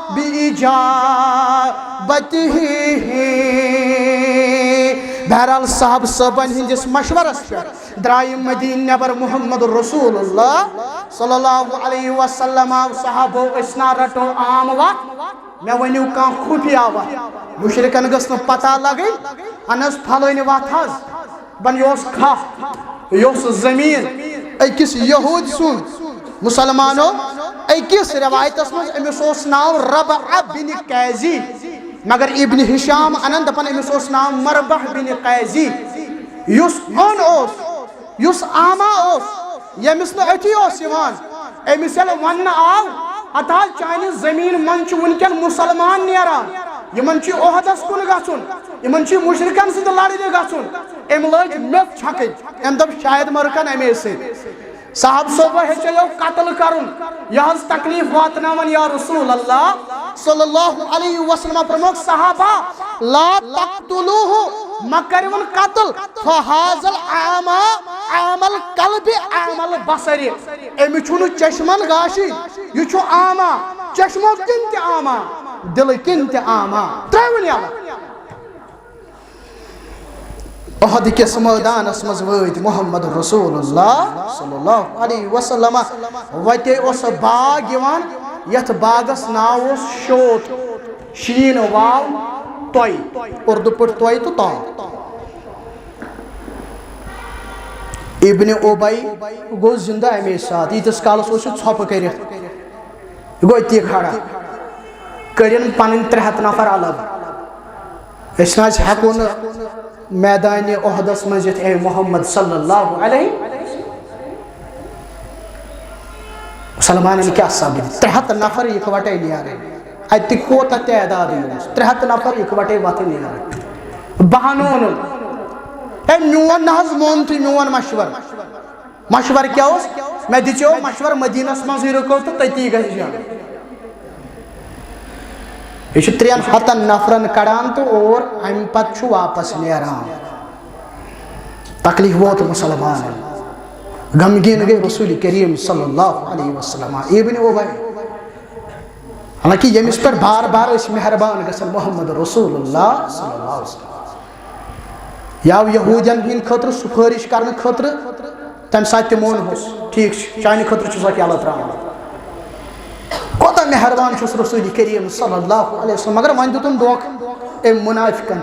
بإجابته بہرحال صاحب صٲبن ہندس مشورس پہ درائے مدین نبر محمد رسول اللہ صلی اللہ علیہ وسلم صحابو اسنا رٹو عام وقت میں ونیو کان خفیہ وقت مشرکن گسن پتہ لگئی انس پھلوین وقت حض بن یوس کھا یوس زمین اکس یہود سن مسلمانو اکس روایت اسمز امس اوس ناو ربع بن قیزی مگر ابن ہشام انن دپن امس اوس ناو مربح بن قیزی یس اون اوس یس آما اوس یمس نہ اتی اوس یوان امس یل ون آو اتا چانہ زمین من چھ ونکن مسلمان نیران یمن چھ اوہدس کن گژھن یمن چھ مشرکن سۭتۍ لڑنہِ گژھن ام لٲج میٚژ چھکٕنۍ ام دپ شاید مرکن امے سۭتۍ صاحب صوبہ ہیچو قتل کرن یہ تکلیف واتناون یا رسول اللہ صلی اللہ علیہ وسلم فرموک صحابہ لا تقتلوه مکرون قتل فہذا العاما عام القلب عام البصر امی چھنو چشمن گاشی یہ چھو آما چشمو کنت آما دل کنت آما ترائیون یا احد کس میدان اسمز وید محمد رسول اللہ صلی اللہ علیہ وسلم وتے اس باغ یوان یت باغس ناو شوت شین واو توئی اردو پٹ توئی تو تا ابن ابی گو زندہ امی ساتھ یتس کالس اس ژھوپ کرت گو تی کھڑا کرن پنن 300 نفر الگ اس ناز ہیکون میدان احدس مجھت اے محمد صلی اللہ علیہ مسلمان کیا ثابت 73 نفر اکوٹے نیارے اتہ کوتا تعداد 73 نفر اکوٹے وات نیارے بہانون اے میون ناز مون تھی میون مشور کیا اس میں دیچو مشور مدینہ منزی رکو تو تتی گئی جان یہ 73 نفرن کڑان تو اور ام پت چھو واپس نیران تکلیف ووت مسلمان غمگین گئی رسول کریم صلی اللہ علیہ وسلم ابن ابی حالانکہ یمس پر بار بار اس مہربان گژھن محمد رسول اللہ صلی اللہ علیہ وسلم یا یہودین ہند خطر سفارش کرنے خطر تم سات تمون ہوس ٹھیک چانہ خطر چھس کہ اللہ تراون کوتاہ مہربان چھس رسول کریم صلی اللہ علیہ وسلم مگر ون دتن دھوکہ اے منافقن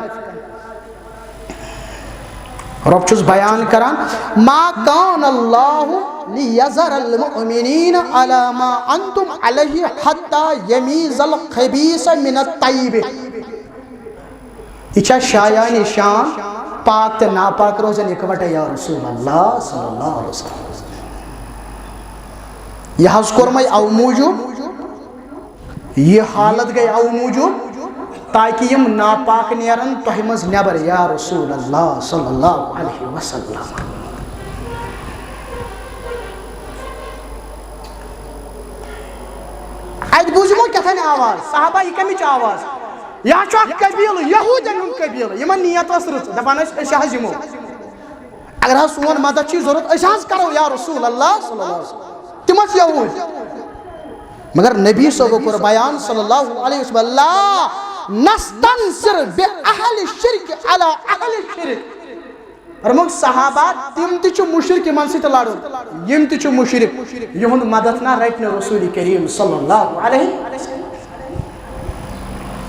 رب چھس بیان کران ما کان اللہ لیذر المؤمنین علی ما انتم علیہ حتی یمیز الخبیث من الطیب یہ شایان شان پاک تے ناپاک روزن اکوٹے یا رسول اللہ صلی اللہ علیہ وسلم یہ حض کرمائی او موجود یہ حالت گئی او موجود تاکہ یم ناپاک نیرن تہمز نبر یا رسول اللہ صلی اللہ علیہ وسلم ات بوزمو کتن آواز صحابہ یہ کمیچ آواز یا چھ قبیل یہودین ہند قبیل یمن نیت اس رچ دپان اس ہمو اگر ہاں سون مدد چی ضرورت اس ہاں کرو یا رسول اللہ صلی اللہ علیہ وسلم تم یہود مگر نبی صلی اللہ بیان صلی اللہ علیہ وسلم لا نستنصر باہل الشرک علی اہل الشرک فرموک صحابہ تم تچ مشرک من ست لڑو یم تچ مشرک یہند مدد نہ رٹن رسول کریم صلی اللہ علیہ وسلم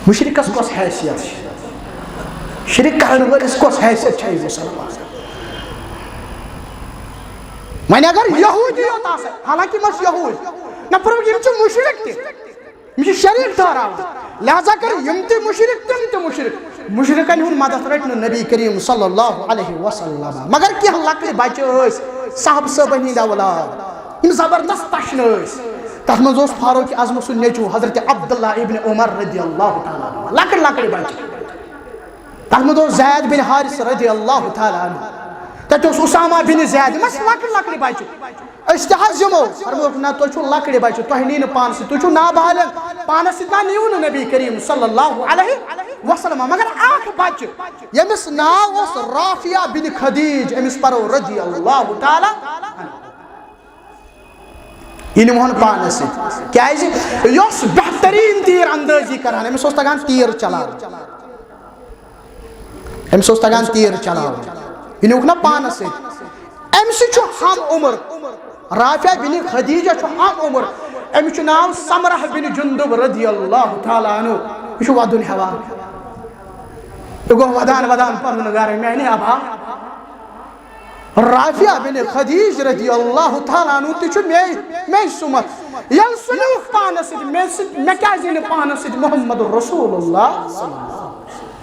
مشرکس کس حیثیت شرک کرن ولس کس حیثیت چھ مسلمان من اگر یہودی ہوتا ہے حالانکہ مس یہود نہ فرموک یم چھ مشرک تہ مجھے شریک دارا لہذا کر یم تی مشرک تم تی مشرک مشرکن ہن مدد رٹن نبی کریم صلی اللہ علیہ وسلم مگر کی لکڑ بچہ اس صاحب صاحب ہند اولاد یم زبردست تشن اس تر مز فاروق اعظم سن نیچو حضرت عبداللہ ابن عمر رضی اللہ تعالی عنہ لکڑ لکڑ بچہ تر مز زید بن حارث رضی اللہ تعالی عنہ تت اسامہ بن زید مس لکڑ لکڑ بچہ اس تحز یمو فرموک نا تو چھو لکڑ بچہ تو نین پان سے تو چھو نابالغ پان سے نا نیون نبی کریم صلی اللہ علیہ وسلم مگر آنکھ بچہ یمس ناو اس رافیہ بن خدیج امس پرو رضی اللہ تعالی یہ مہن پان سے کیا ہے یوس بہترین تیر اندازی کران امس اس تگان تیر چلا امس اس تگان تیر چلا یہ نوکنا پان سے امس چھو ہم عمر رافع بن خدیجہ چھو ہم عمر امس نام سمرہ بن جندب رضی اللہ تعالی عنہ یہ ودن ہوا گو ودان ودان پنن گھر میں نے ابا رافع بن خدیج رضی اللہ تعالی عنہ تچ میں سمت یل سنو پان سے میں کیا زین پان سے محمد رسول اللہ صلی اللہ علیہ وسلم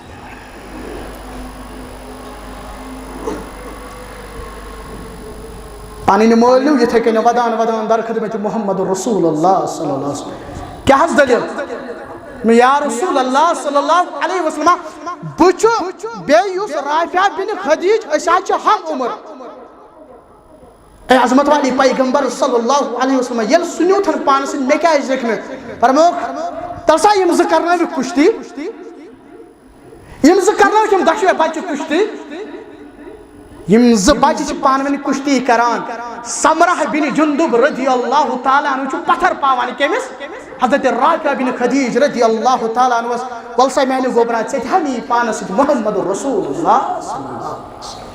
پانی نمولو یہ تھے کہ ودان ودان در خدمت محمد رسول اللہ صلی اللہ علیہ وسلم کیا حس دلیل میں یا رسول اللہ صلی اللہ علیہ وسلم بچو بے یوس رافع بن خدیج اشاچ ہم عمر اے عظمت والی پیغمبر صلی اللہ علیہ وسلم یل سنیو تھن پان سے میں کیا ذکر فرموک ترسا یم ذکرنا بھی کشتی یم ذکرنا کہ دشوے بچ کشتی یم ز بچ پانونی کشتی کران سمرہ بن جندب رضی اللہ تعالی عنہ چھ پتھر پاوان کیمس حضرت رافع بن خدیج رضی اللہ تعالی عنہ ولسا میں نے گوبرا چھ ہمی پانس محمد رسول اللہ صلی اللہ علیہ وسلم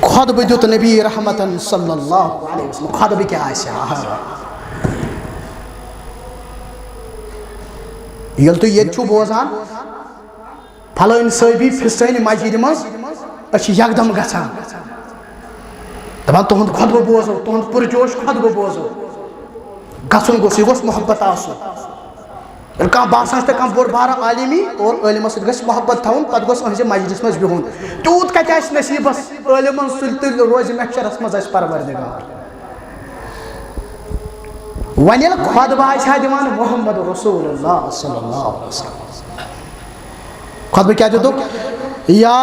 خطبہ دیت نبی رحمتن صلی اللہ علیہ وسلم خطبہ کیا ہے یل تو یہ چھو بوزان پھلائن صحیبی فسین مسجد مز اچھی یکدم گھان دپان تہد خطبہ بوزو تہد پرجوش خطبہ بوزو گھن گوس یہ گوس محبت آسو کھانا باسان تو کھانا بوڑ بار عالمی اور علمس ست محبت تھون پتہ گوس اہز مجلس مز بہن تیوت کتہ آس نصیبس علمن سل روز محشرس مز آس پروردگار ون یل خطبہ آسہ دِوان محمد رسول اللہ صلی اللہ علیہ وسلم خطبہ کیا دیتک یا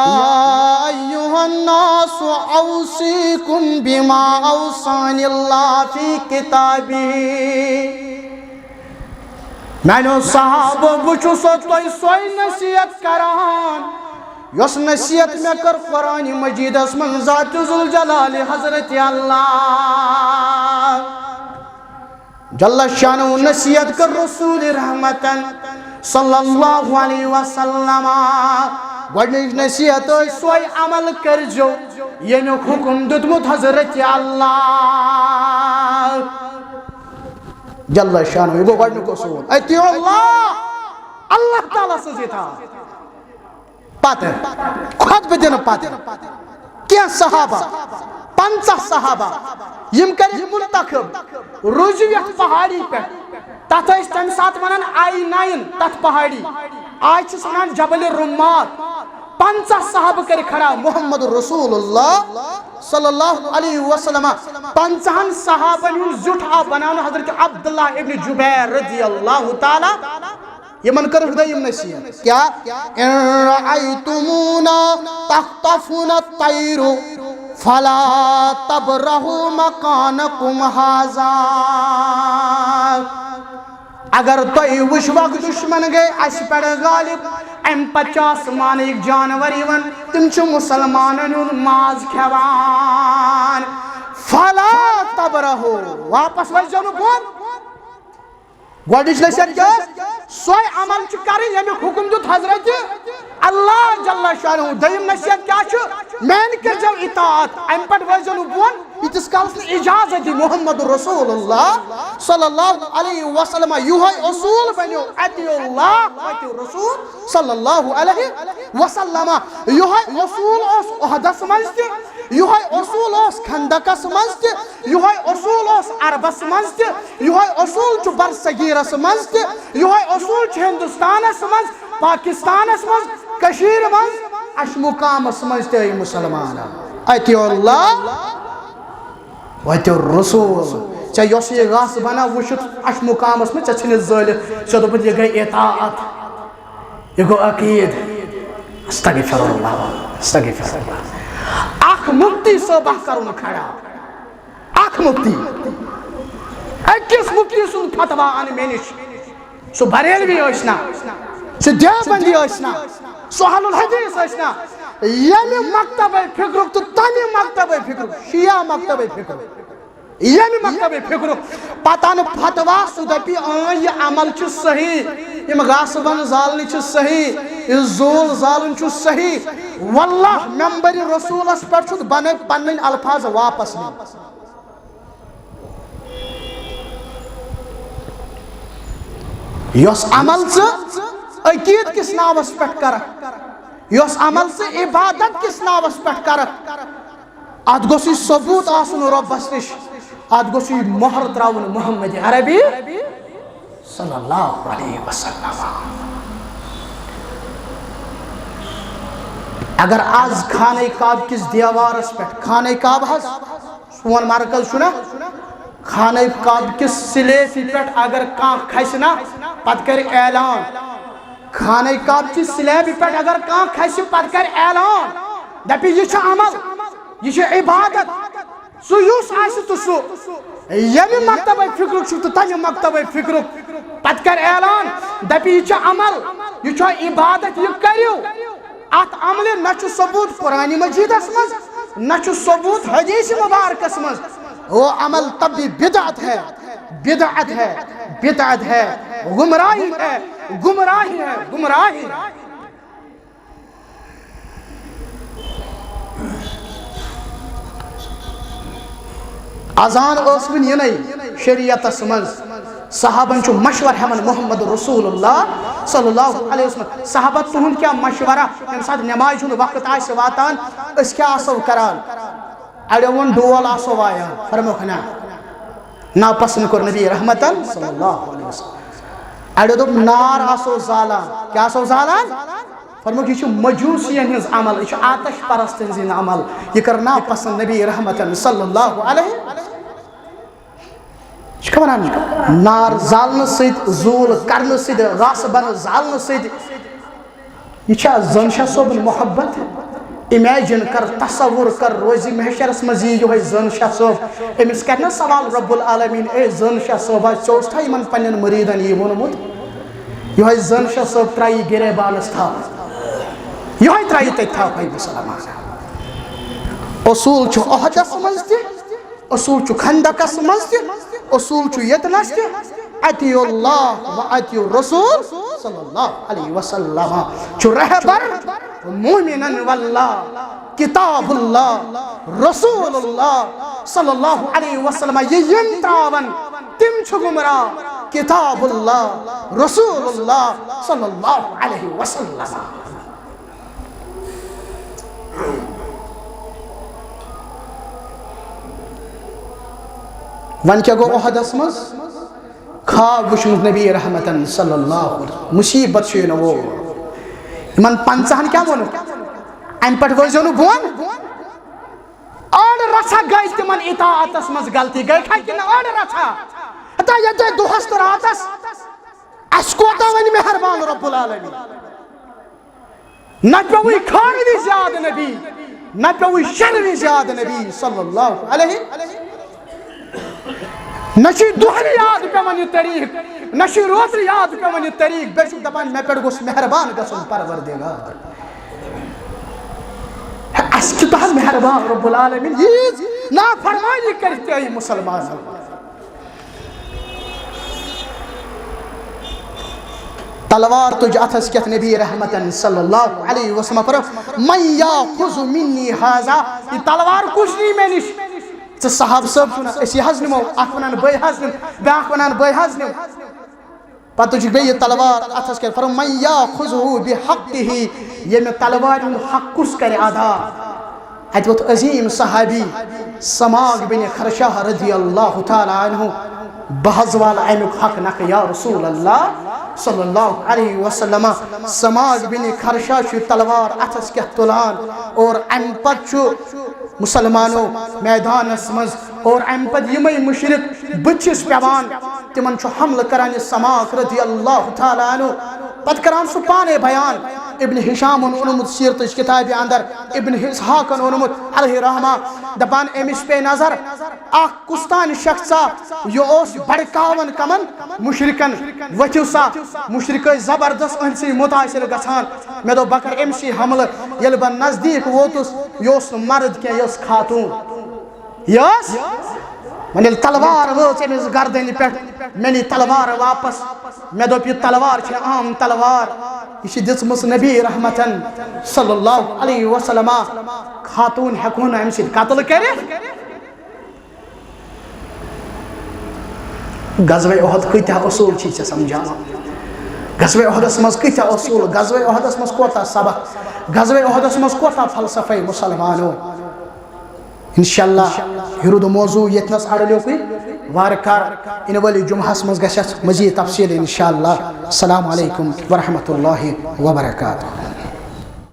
ایوہ الناس اوصیکم بما اوصانی اللہ فی کتابی میں صحابہ بچو سو توی سوئی نصیحت کران یس نصیحت میں کر قرآن مجید اسمن ذات ذوالجلال حضرت اللہ جل شانہ نصیحت کر رسول رحمتن صلی اللہ علیہ وسلم گوڑنچ نصیحت سوئی عمل کرجو یمیک حکم دتمت حضرت اللہ جل شانہ یہ گو گوڑنک اصول اطیعوا اللہ اللہ تعالیٰ سز اطاعت پاتر خود بدن پاتر کیا صحابہ 50 صحابہ یم کر منتخب روزو یت پہاڑی پہ تتھ اس تم سات ونان I-9 تتھ پہاڑی آج چھس ونان جبل الرمات 50 صحابہ کر کھڑا محمد رسول اللہ صلی اللہ علیہ وسلم 50 صحابہ زٹ آ بنانا حضرت عبداللہ ابن جبیر رضی اللہ تعالی یہ من کر ہدایم نصیحت کیا ان رأیتمونا تخطفون الطیر فلا تبرہوا مکانکم ھذا اگر تو وش وقت دشمن گئے اس پر غالب ام 50 مان ایک جانور یون تم چھ مسلمانن ماز کھوان فلا تبرہوا واپس وجو بون گوڑنچ نصیحت کیا سوئی عمل چھ کریں یمیک حکم دیت حضرت اللہ جل شانہ دیم نصیحت کیا چھ مین کر جو اطاعت ام پٹ وجن بون یتس کالس اجازت دی محمد رسول اللہ صلی اللہ علیہ وسلم یہ اصول بنیو اطیعوا اللہ واطیعوا الرسول صلی اللہ علیہ وسلم یہ اصول اس احدث منز تہ یہ اصول اس خندقس منز تہ یہ اصول اس عربس منز تہ یہ اصول چھ برصغیرس منز تہ یہ اصول چھ ہندوستانس منز پاکستانس منز کشیر منز اش مقامس منز تہ مسلمان اطیعوا اللہ واطیعوا الرسول چاہے یوس یہ غاس بنا وشت اش مقامس میں چچھن زالت چاہے دوپت یہ گئی اطاعت یہ گو عقید استغفر اللہ استغفر اللہ اخ مفتی صوبہ کرون کھڑا اخ مفتی اکیس مفتی سن فتوا آن مینش سو بریلوی اشنا سو دیوبندی اشنا سو حل الحدیث اشنا یمی مکتب فکرک تو تمی مکتب فکرک شیعہ مکتب فکرک یمی مکتب فکرک پتان فتوا سو دپی یہ عمل چھ صحیح یم غاصبن زالنی چھ صحیح یہ زول زالن چھ صحیح واللہ ممبر رسول اس پر چھت بنے پنن الفاظ واپس نہیں یوس عمل سے عقید کس ناوس پہ کرک یوس عمل سے عبادت کس ناوس پہ کرک ات گوسی ثبوت آسن ربس نش ات گوسی مہر تراون محمد عربی صلی اللہ علیہ وسلم اگر آز خانہ کعب کس دیوارس پہ خانہ کعب حس سون مرکز چھنا خانہ کعب کس سلیفی پہ اگر کان کھسنا پت کر اعلان خانہ کعب کس سلیفی پہ اگر کان کھس پت کر اعلان دپی یہ چھ عمل یہ چھ عبادت سو یوس آس تو سو یمی مکتب فکرک چھ تو تمی مکتب فکرک پت کر اعلان دپی یہ چھ عمل یہ چھ عبادت یہ کریو ات عمل نہ چھ ثبوت قرآن مجید اس مز نہ چھ ثبوت حدیث مبارک اس مز وہ عمل تب بھی بدعت ہے بدعت ہے بدعت ہے گمراہی ہے گمراہی ہے گمراہی اذان اسمن یہ نہیں شریعت اسمنز صحابن چو مشور ہمن محمد رسول اللہ صلی اللہ علیہ وسلم صحابت تہن کیا مشورہ یم ساتھ نماز ہند وقت آئے واتان اس کیا آسو کران اڑیون ڈول آسو وایا فرموک نا پسند کر نبی رحمتن صلی اللہ علیہ وسلم اڑیو دوب نار آسو زالان کیا آسو زالان فرموک یہ مجوسین ہنز عمل یہ آتش پرستن زین عمل یہ کرنا پسند نبی رحمتن صلی اللہ علیہ وسلم نار زالن سید زول کرن سید غاصبن زالن سید یہ زنشا صوبن محبت امیجن کر تصور کر روزی محشرس مزی جو ہے زنشا صوب امس کرنا سوال رب العالمین اے زنشا صوبہ چوستہ یمن پنن مریدن یہ ونمت یہ ہے زنشا صوب ترائی گرے بالس تھا یہ ہے ترائی تی تھا بھائی مسلمان اصول چھو احدس مزتی اصول چھو خندقس مزتی اصول چھُ ییٚتنَس تہِ اطیعوا اللہ و اطیعوا الرسول صلی اللہ علیہ وسلم چھُ رہبر مومنن واللہ کتاب اللہ رسول اللہ صلی اللہ علیہ وسلم یہ یم تراون تم چھُ گمراہ کتاب اللہ رسول اللہ صلی اللہ علیہ وسلم ون کیا گو احدس مز خواب وچھمت نبی رحمتن صلی اللہ علیہ وسلم مصیبت چھُ نہ وہ یمن 50 کیا ونو ام پٹ ورزو نو بون اور رچھا گئی تمن اطاعتس مز غلطی گئی کھا کہ اور رچھا تا یہ دہس تو راتس اس کوتا ونی مہربان رب العالمین نہ پیوی کھاوی زیادہ نبی نہ پیوی شرمی زیادہ نبی صلی اللہ علیہ نشی دہلی یاد پیوان یہ طریق نشی روز یاد پیوان یہ طریق بے شک دپان میں پیڑ گوس مہربان گسن پروردگار اس کی تو مہربان رب العالمین یہ نا فرمائی کرتے ہیں مسلمان تلوار تجھ اتھس کیت نبی رحمتن صلی اللہ علیہ وسلم پر من یاخذ منی ھذا یہ تلوار کچھ نہیں میں نش ژٕ صحاب صٲب چھُنا أسۍ یہِ حظ نِمو اکھ وَنان بٔے حظ نِم بیٛاکھ وَنان بٔے حظ نِم پتہٕ تُجِکھ بیٚیہِ یہِ تلوار اَتھس کیٛاہ فرمو من یاخذہ بحقہ ییٚمہِ تلوارِ ہُنٛد حق کُس کرِ ادا اَتہِ ووٚتھ عظیٖم صحابی سماغ بن خرشہ رضی اللہ تعالیٰ عنہ بہٕ حظ والہٕ امیُک حق نکھٕ یا رسول اللہ صلی اللہ علیہ وسلم سماغ بن خرشہ چھُ تلوار اَتھس کیٛاہ تُلان اور امہِ پتہٕ چھُ مسلمانو میدانس مز اور ام پت یمے مشرق بچس پیوان تمن چھُ حملہ کران یہ سماق رضی اللہ تعالیٰ عنہ پت کران سُہ پانے بیان ابن ہشام اونمت سیرتچ کتابہِ اندر ابن اسحاق اونمت علیہ رحمہ دپان امس پے نظر اخ کستان شخصا یہ اوس بڑکاون کمن مشرکن وتھو سا مشرک زبردست انسی متاثر گژھان مے دو بکر امسی حملہ یل بہ نزدیک ووتس یہ اوس مرد کی یہ خاتون یس من تلوار وٲژ أمِس گردنہِ پٮ۪ٹھ مےٚ نی تلوار واپس مےٚ دوٚپ یہِ تلوار چھِ عام تلوار یہِ چھِ دِژمٕژ نبی رحمتن صلی اللہ علیہ وسلم خاتون ہٮ۪کہون نہٕ اَمہِ سۭتۍ قتل کٔرِتھ غزوہ احد کۭتیاہ اصوٗل چھِ ژےٚ سمجھاوان غزوہ احدس منٛز کۭتیاہ اصوٗل غزوہ احدس منٛز کوتاہ سبق غزوہ احدس منٛز کوتاہ فلسفے مسلمانو انشاءاللہ یہ روٗد موضوع ییٚتنس اڑلیوکُے وارٕ کار اِنہٕ وٲلِس جُمعہس منٛز گژھِ اَتھ مزیٖد تفصیٖل انشاءاللہ السلام علیکم ورحمۃ اللہ وبرکاتہ